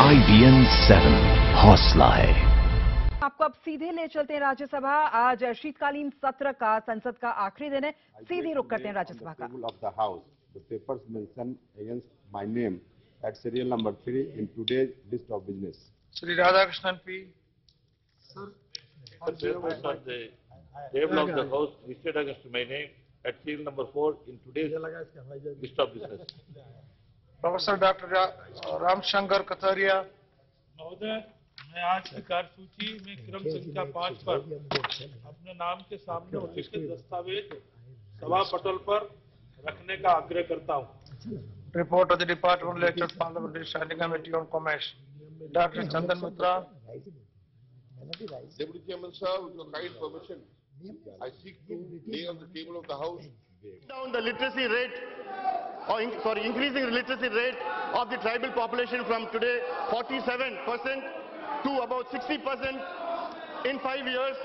IBN 7 हौसला है। आपको अब सीधे ले चलते हैं राज्यसभा। आज शीतकालीन सत्र का संसद का आखिरी दिन है। सीधे रुक करते हैं राज्यसभा का। The papers mentioned against my name at serial number 3 in today's list of business. Sri Radhakrishnan P. The papers on the table of the House listed against my name at serial number 4 in today's list of business. Professor Dr. Ramshankar Katharia. महोदय, मैं आज की कार्यसूची में क्रम संख्या 5 पर अपने नाम के सामने उल्लिखित दस्तावेज सभा पटल पर रखने का आग्रह करता हूं। Report of the Department of Elected Parliamentary Standing Committee on Commerce. Dr. Chandan Mitra. Deputy Chairman sir, with your kind permission, I seek to lay on the table of the House down the literacy rate, increasing the literacy rate of the tribal population from today 47% to about 60% in 5 years,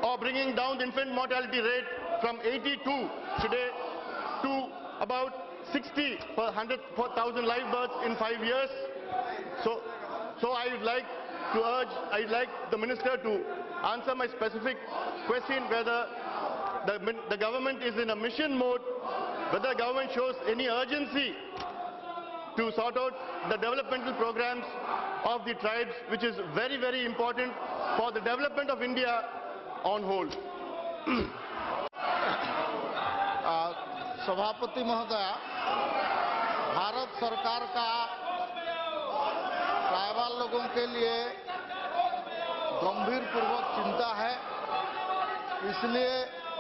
or bringing down the infant mortality rate from 82 today to about 60 per 100,000 live births in 5 years. So I would like to urge, I'd like the minister to answer my specific question whether the government is in a mission mode, whether the government shows any urgency to sort out the developmental programs of the tribes, which is very, very important for the development of India on whole. सभापति महोदय, भारत सरकार का tribal लोगों के लिए गंभीर पूर्वक चिंता है, इसलिए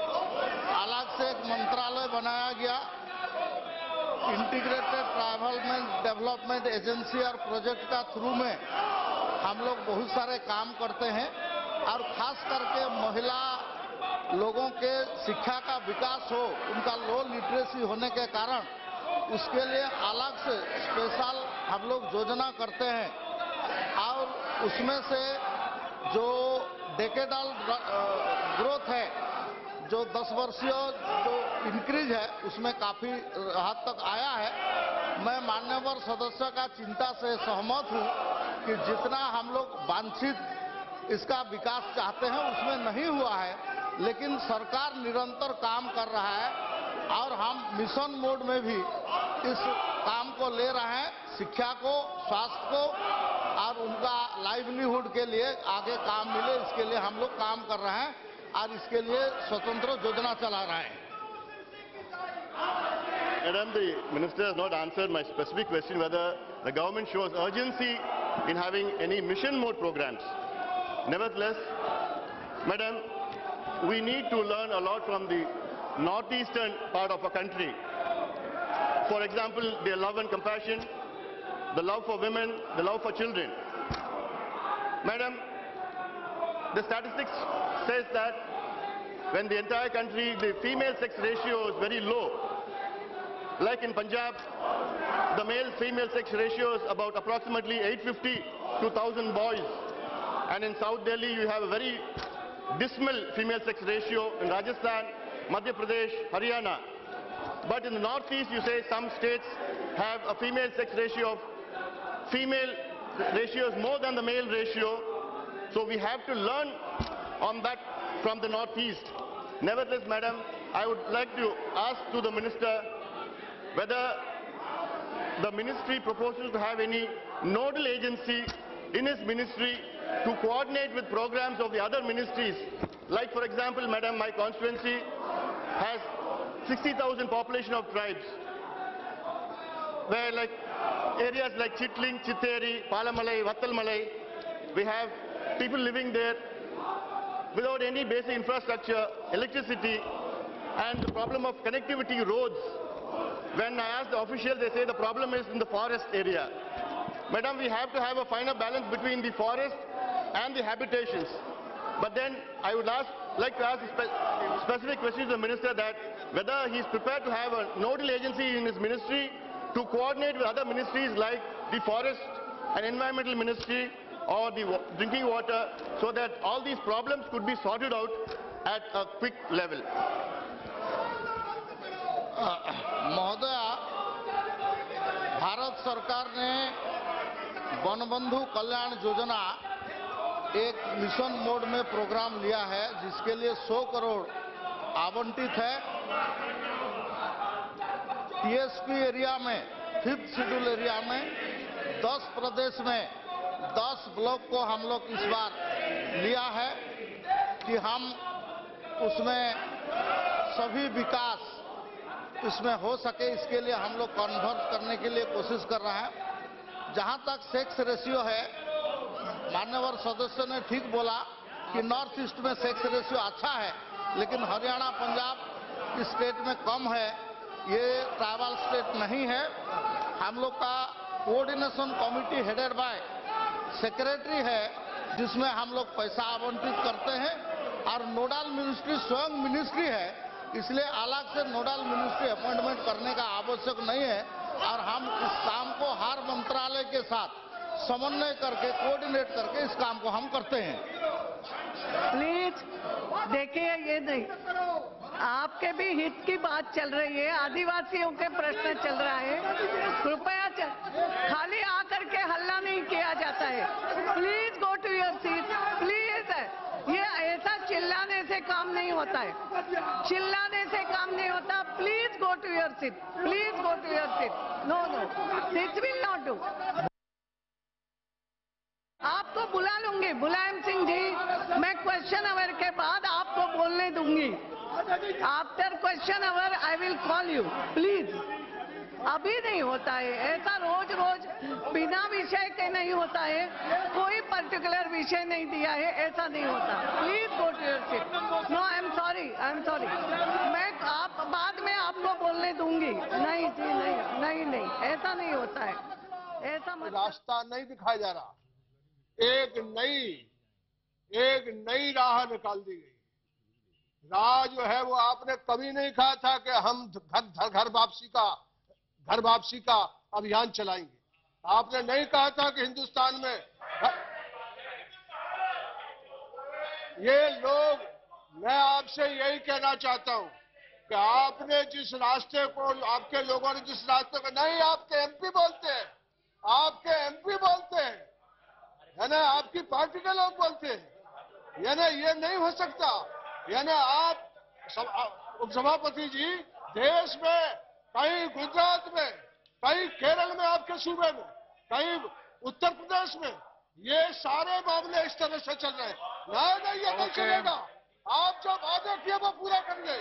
अलग से एक मंत्रालय बनाया गया, इंटीग्रेटेड ट्राइबल डेवलपमेंट एजेंसी और प्रोजेक्ट का थ्रू में हम लोग बहुत सारे काम करते हैं और खास करके महिला लोगों के शिक्षा का विकास हो, उनका लो लिटरेसी होने के कारण उसके लिए अलग से स्पेशल हम लोग योजना करते हैं और उसमें से जो डेकेडल ग्रोथ है, जो 10 वर्षीय जो इंक्रीज है, उसमें काफी हद तक आया है। मैं मान्यवर सदस्य का चिंता से सहमत हूं कि जितना हम लोग वांछित इसका विकास चाहते हैं उसमें नहीं हुआ है, लेकिन सरकार निरंतर काम कर रहा है और हम मिशन मोड में भी इस काम को ले रहे हैं। शिक्षा को, स्वास्थ्य को और उनका लाइवलीहुड के लिए आगे काम मिले, इसके लिए हम लोग काम कर रहे हैं और इसके लिए स्वतंत्र योजना चला रहे हैं। Madam, the minister has not answered my specific question whether the government shows urgency in having any mission mode programs. Nevertheless, Madam, we need to learn a lot from the northeastern part of our country. For example, their love and compassion, the love for women, the love for children. Madam, the statistics says that when the entire country, the female sex ratio is very low. Like in Punjab, the male-female sex ratio is about approximately 850 to 1,000 boys. And in South Delhi, you have a very dismal female sex ratio in Rajasthan, Madhya Pradesh, Haryana. But in the northeast, you say some states have a female sex ratio of female ratios more than the male ratio. So we have to learn on that from the northeast. Nevertheless, Madam, I would like to ask to the minister whether the ministry proposes to have any nodal agency in his ministry to coordinate with programs of the other ministries. Like, for example, Madam, my constituency has 60,000 population of tribes, where like areas like Chitling, Chitteri, Palamalai, Vattalmalai, we have people living there without any basic infrastructure, electricity, and the problem of connectivity roads. When I ask the officials, they say the problem is in the forest area. Madam, we have to have a finer balance between the forest and the habitations. But then I would like to ask a specific question to the minister that whether he is prepared to have a nodal agency in his ministry to coordinate with other ministries like the forest and environmental ministry or the drinking water, so that all these problems could be sorted out at a quick level. महोदय, भारत सरकार ने वनबंधु कल्याण योजना एक mission mode में programme लिया है, जिसके लिए 100 करोड़ आवंटित है। टीएसपी एरिया में 5th शेड्यूल एरिया में 10 प्रदेश में 10 ब्लॉक को हम लोग इस बार लिया है कि हम उसमें सभी विकास इसमें हो सके, इसके लिए हम लोग कन्वर्ट करने के लिए कोशिश कर रहे हैं। जहां तक सेक्स रेशियो है, मान्यवर सदस्य ने ठीक बोला कि नॉर्थ ईस्ट में सेक्स रेशियो अच्छा है, लेकिन हरियाणा पंजाब इस स्टेट में कम है। ये ट्राइबल स्टेट नहीं है। हम लोग का coordination committee headed by secretary है, जिसमें हम लोग पैसा आवंटित करते हैं, और नोडल मिनिस्ट्री स्वयं मिनिस्ट्री है, इसलिए अलग से नोडल मिनिस्ट्री अपॉइंटमेंट करने का आवश्यक नहीं है। और हम इस काम को हर मंत्रालय के साथ समन्वय करके, कोऑर्डिनेट करके इस काम को हम करते हैं। प्लीज देखिए, ये नहीं, आपके भी हित की बात चल रही है, आदिवासियों के प्रश्न चल रहा है, कृपया खाली आकर के हल्ला नहीं किया जाता है। Please go to your seat, please. ये ऐसा चिल्लाने से काम नहीं होता है, चिल्लाने से काम नहीं होता। Please go to your seat, please go to your seat. No no, this will not do. आपको बुला लूंगी, मुलायम सिंह जी, मैं क्वेश्चन आवर के बाद आपको बोलने दूंगी। After question hour I will call you, please. अभी नहीं होता है ऐसा, रोज रोज बिना विषय के नहीं होता है, कोई पर्टिकुलर विषय नहीं दिया है, ऐसा नहीं होता। Please go to your seat. No, I am sorry, I am sorry. मैं आप बाद में आपको बोलने दूंगी। नहीं जी, नहीं नहीं नहीं, ऐसा नहीं होता है, ऐसा मत। रास्ता नहीं दिखाया जा रहा, एक नई राह निकाल दी गई। राह जो है वो आपने कभी नहीं कहा था कि हम घर वापसी का अभियान चलाएंगे। आपने नहीं कहा था कि हिंदुस्तान में ये लोग, मैं आपसे यही कहना चाहता हूं कि आपने जिस रास्ते को, आपके लोगों ने जिस रास्ते को, नहीं आपके एमपी बोलते हैं, आपके एमपी बोलते हैं, है ना, आपकी पार्टी के लोग बोलते हैं, यानी ये नहीं हो सकता। यानी आप उपसभापति जी, देश में कहीं गुजरात में, कहीं केरल में, आपके सूबे में, कहीं उत्तर प्रदेश में, ये सारे मामले इस तरह से चल रहे हैं। नहीं, ये नहीं चलेगा। आप जो वादा किए वो पूरा करिए,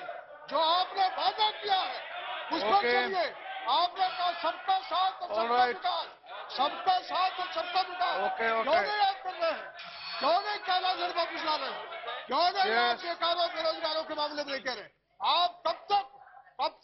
जो आपने वादा किया है उसको करिए। आपने कहा सबका साथ और सबका विकास, सबका साथ और सबका विकास। क्यों नहीं आप कर रहे हैं? क्यों नहीं काला धन वापस ला रहे हैं? क्यों नहीं आप बेकारों बेरोजगारों के मामले में कह रहे? आप कब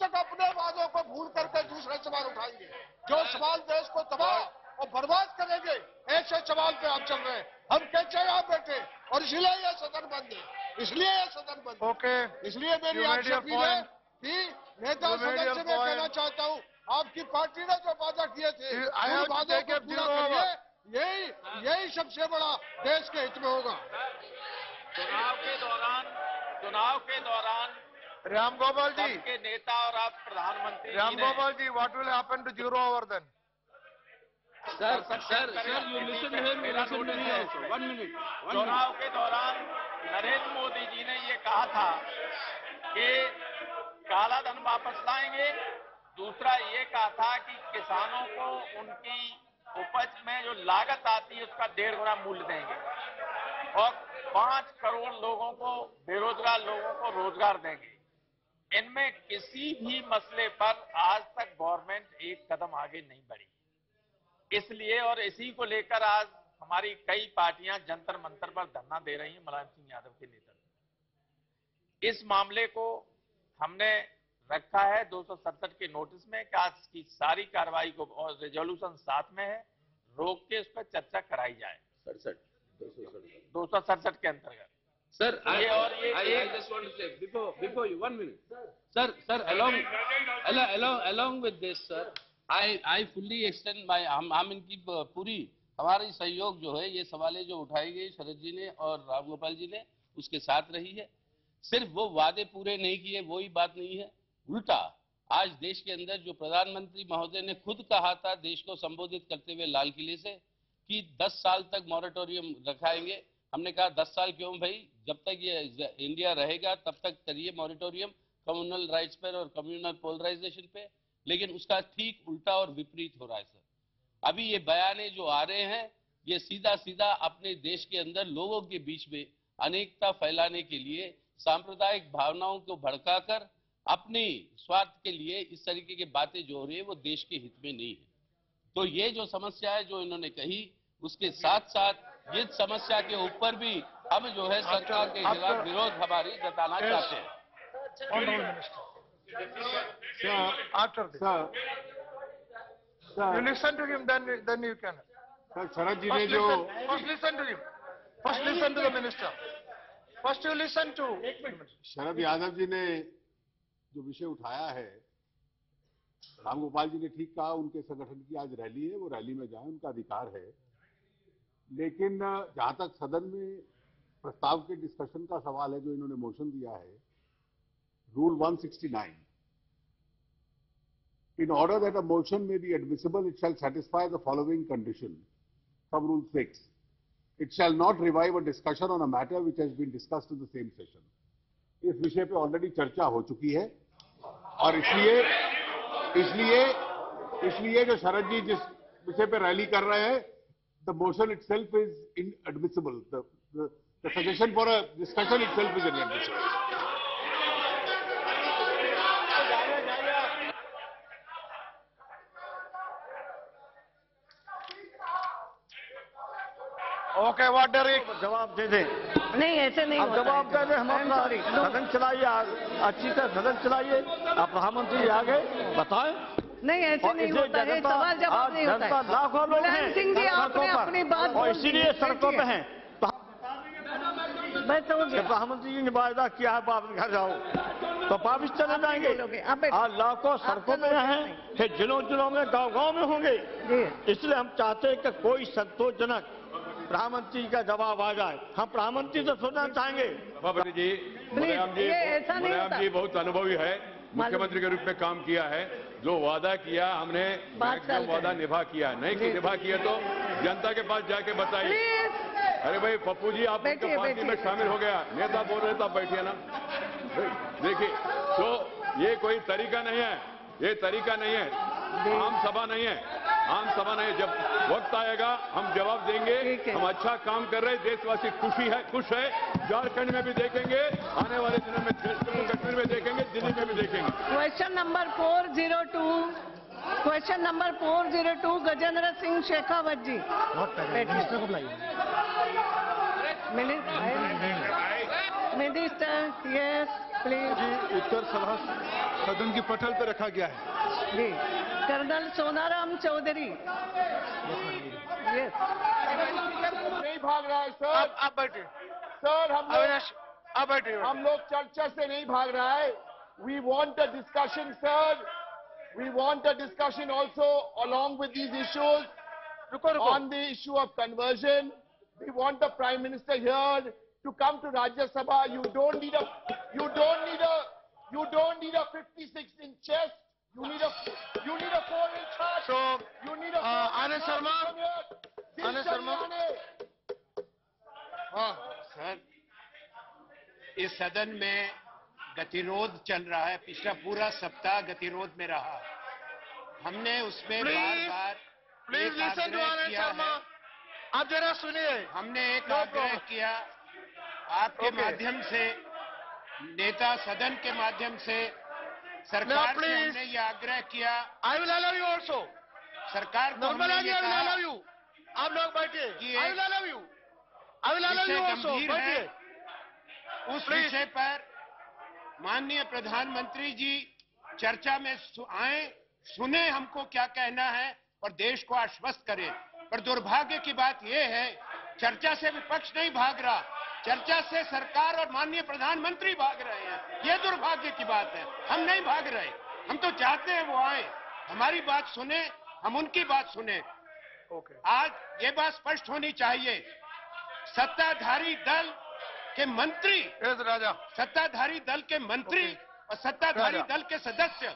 तक अपने वादों को भूल करके दूसरे सवाल उठाएंगे, जो सवाल देश को तबाह और बर्बाद करेंगे? ऐसे सवाल पे आप चल रहे हैं। हम कैसे आप बैठे, और इसलिए ये सदन बंद है, इसलिए ये सदन बंद है। इसलिए मेरी आपसे अपील है कि नेता सदन से मैं कहना चाहता हूँ, आपकी पार्टी ने जो वादा किए थे उन वादों को पूरा करिए। यही सबसे बड़ा देश के हित में होगा। चुनाव के दौरान राम गोपाल जी के नेता और आप प्रधानमंत्री Ram Gopal ji, what will happen to zero over then? Sir you listen him, मेरा नोटिस है। 1 मिनट। चुनाव के दौरान नरेंद्र मोदी जी ने ये कहा था कि काला धन वापस लाएंगे। दूसरा ये कहा था कि किसानों को उनकी उपज में जो लागत आती है उसका 1.5 गुना मूल्य देंगे, और 5 करोड़ लोगों को, बेरोजगार लोगों को रोजगार देंगे। इनमें किसी भी मसले पर आज तक गवर्नमेंट एक कदम आगे नहीं बढ़ी। इसलिए और इसी को लेकर आज हमारी कई पार्टियां जंतर मंतर पर धरना दे रही हैं मुलायम सिंह यादव के नेतृत्व। इस मामले को हमने रखा है 267 के नोटिस में कि आज की सारी कार्रवाई को, और रेजोल्यूशन साथ में है, रोक के उस पर चर्चा कराई जाए। 267 के अंतर्गत। Sir, I just want to say before you 1 minute, sir, along with this, sir, I fully extend my, हम इनकी पूरी हमारी सहयोग जो है, ये सवालें जो उठाई गई शरद जी ने और राम गोपाल जी ने, उसके साथ रही है। सिर्फ वो वादे पूरे नहीं किए वही बात नहीं है, उल्टा आज देश के अंदर जो प्रधानमंत्री महोदय ने खुद कहा था देश को संबोधित करते हुए लाल किले से कि 10 साल तक मॉरेटोरियम रखाएंगे। हमने कहा 10 साल क्यों भाई, जब तक ये इंडिया रहेगा तब तक करिए मॉरेटोरियम कम्युनल राइट्स पर और कम्युनल पोलराइजेशन पे, लेकिन उसका ठीक उल्टा और विपरीत हो रहा है सर। अभी ये बयाने जो आ रहे हैं ये सीधा सीधा अपने देश के अंदर लोगों के बीच में अनेकता फैलाने के लिए, सांप्रदायिक भावनाओं को भड़काकर अपने स्वार्थ के लिए इस तरीके की बातें जो हो रही है वो देश के हित में नहीं है। तो ये जो समस्या है जो इन्होंने कही, उसके साथ साथ इस समस्या के ऊपर भी हम जो है सरकार के खिलाफ विरोध हमारी जताना चाहते हैं। You listen to him, then you can. शरद जी ने जो First listen to him. First listen to the minister. First you listen to. Sharad Yadav ji ने जो विषय उठाया है, रामगोपाल जी ने ठीक कहा, उनके संगठन की आज रैली है, वो रैली में जाए, उनका अधिकार है। लेकिन जहां तक सदन में प्रस्ताव के डिस्कशन का सवाल है, जो इन्होंने मोशन दिया है, rule 169, in order that a motion may be admissible, it shall satisfy the following condition. Sub Rule 6, it shall not revive a discussion on a matter which has been discussed in the same session. इस विषय पे already चर्चा हो चुकी है और इसलिए जो शरद जी जिस विषय पे रैली कर रहे हैं, the motion itself is inadmissible. The suggestion for a discussion itself is inadmissible. Okay, what Derek? जवाब दे दें। नहीं ऐसे नहीं अब होता जवाब है। दे दें, हम अपना सदन चलाइए, अच्छी तरह सदन चलाइए। आप प्रधानमंत्री आगे बताएं। नहीं ऐसे नहीं होता है, सवाल जवाब नहीं होता है। लाखों लोग हैं मुलायम सिंह जी, आपने अपनी बात और इसीलिए सड़कों पे हैं। बस हो गया। प्रधानमंत्री जी ने वायदा किया है वापस घर जाओ, तो वापस चले जाएंगे। आज लाखों सड़कों में हैं, फिर जिलों में, गांव में होंगे। इसलिए हम चाहते हैं कि कोई संतोषजनक प्रधानमंत्री का जवाब आ जाए। हम प्रधानमंत्री से सुनना चाहेंगे। सभापति जी, मुलायम जी बहुत अनुभवी है, मुख्यमंत्री के रूप में काम किया है। जो वादा किया हमने मैक्सिमम वादा निभा किया, नहीं कि निभा किया तो जनता के पास जाके बताइए। अरे भाई पप्पू जी, आप उनके पार्टी में शामिल हो गया, नेता बोल रहे तो आप बैठिए ना। देखिए, तो ये कोई तरीका नहीं है, ये तरीका नहीं है, आम सभा नहीं है, आम सभा नहीं। जब वक्त आएगा हम जवाब देंगे। हम अच्छा काम कर रहे हैं, देशवासी खुश है। झारखंड में भी देखेंगे, आने वाले दिनों में जम्मू कश्मीर में देखेंगे, दिल्ली में भी देखेंगे। Question number 402 Gajendra Singh Shekhawat ji. Minister, yes please. उत्तर सभा सदन की पटल पर रखा गया है। जी, कर्नल सोनाराम चौधरी। यस। नहीं भाग रहा है सर। आप बैठे सर, आप बैठे। हम लोग चर्चा से नहीं भाग रहा है। We want a discussion, sir. We want a discussion also along with these issues on the issue of conversion. We want the Prime Minister here to come to Rajya Sabha. You don't need a 56-inch chest. You need a 4-inch heart. So, you need a Anand Sharma. हाँ sir, इस सदन में गतिरोध चल रहा है। पिछला पूरा सप्ताह गतिरोध में रहा। हमने उसमें बार-बार please listen to Anand Sharma. आप जरा सुनिए। हमने एक आग्रह किया आपके माध्यम से, नेता सदन के माध्यम से सरकार से हमने ये आग्रह किया। I will allow you also. सरकार को हमने ये कहा, आप लोग बैठिए। I will allow you also. बैठिए। उस विषय पर माननीय प्रधानमंत्री जी चर्चा में आए, सुने हमको क्या कहना है और देश को आश्वस्त करें। पर दुर्भाग्य की बात यह है, चर्चा से विपक्ष नहीं भाग रहा, चर्चा से सरकार और माननीय प्रधानमंत्री भाग रहे हैं। ये दुर्भाग्य की बात है। हम नहीं भाग रहे, हम तो चाहते हैं वो आए, हमारी बात सुने, हम उनकी बात सुने। आज ये बात स्पष्ट होनी चाहिए, सत्ताधारी दल के मंत्री, सत्ताधारी दल के मंत्री और सत्ताधारी दल के सदस्य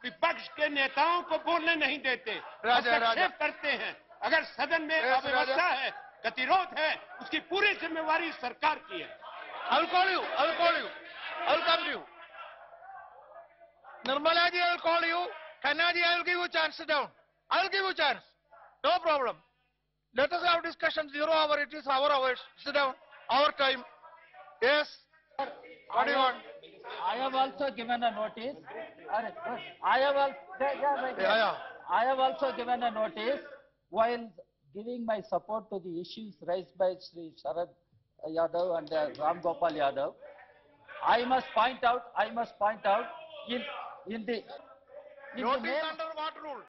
विपक्ष के नेताओं को बोलने नहीं देते, हस्तक्षेप करते हैं। अगर सदन में अव्यवस्था है, गतिरोध है, उसकी पूरी जिम्मेवारी सरकार की है। I will call you. I will call you. I will come to you. Nirmala ji, I will call you. Khanna ji, I will give you chance. Sit down. I will give you chance. No problem. Let us have discussion. 0 hour. It is our hours. Sit down. Our time. Yes. What do you want? I have also given a notice. I have also given a notice while giving my support to the issues raised by Sri Sharad Yadav and Ram Gopal Yadav. I must point out in the Notice under what rule?